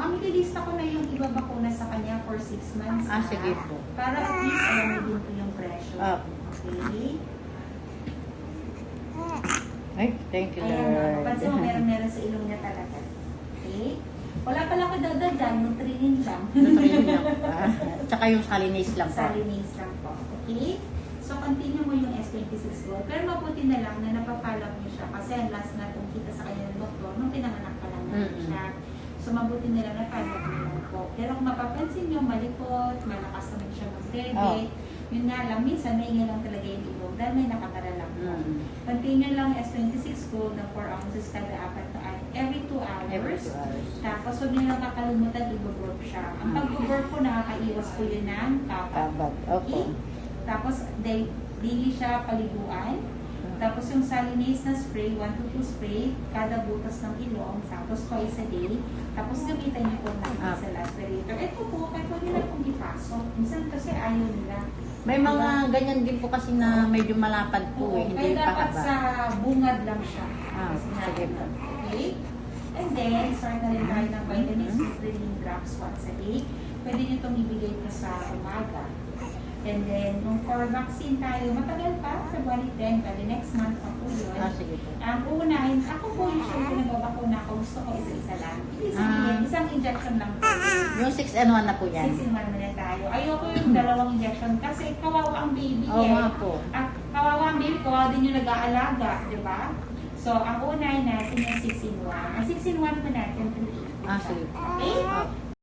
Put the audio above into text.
Ma'am, ililista ko na yung iba bakuna sa kanya for 6 months. Sige po. Para at least alam mo din po yung presyo. Okay? Ay, thank you, Ayan, Lord. pansin mo, meron sa ilong niya talaga. Okay? Wala pala ako dadagdag, nutrinin lang. Nutrinin lang. Tsaka yung salinase lang po. Salinase lang po. Okay? So, continue mo yung S26 goal. Pero mabuti na lang na napapalak niyo siya kasi ang last na itong kita sa kanya ng doktor nung pinanganak pa lang natin siya. So, mabuti na lang na palak niyo lang po. Pero kung mapapansin niyo, malikot, malakas naman siya mag-bebe. Yun nga lang, minsan may lang talaga yung ilong dahil may nakatara lang po. Continue lang S26 goal na 4 ounces kada 4 na every 2 hours. Every 2 hours. Tapos huwag niyo lang kakalimutan, i-burp siya. Ang pag-burp po, nakakaiwas po yun ng kapat. Okay? Tapos, daily siya paliguan. Tapos yung salinase na spray, 1 to 2 spray, kada butas ng ilong, tapos twice a day. Tapos gamitan niyo po ng nasal aspirator. Ito po, kahit huwag nila pong ipasok. Minsan kasi ayaw nila. May mga ganyan din po kasi na medyo malapad po hindi kaya dapat pahaba. sa bungad lang siya. Sige po. Okay? And then, start na rin tayo ng vitamins D3 drops once a day. Pwede nyo itong ibigay po sa umaga. And then, nung for vaccine tayo, matagal pa, February 10, the next month pa po yun. Sige po. Ang unahin, ako po usually pinababakuna ko, gusto ko isa-isa lang. Hindi sabihin, isang injection lang po. Yung 6-in-1 na po yan. 6-in-1 na tayo. Ayoko yung dalawang injection kasi kawawa ang baby nga po. At kawawa ang baby, kawawa din yung nag-aalaga, di ba? So, ang unahin natin yung 6-in-1. Ang 6-in-1 po natin, 3 Sige po. Okay?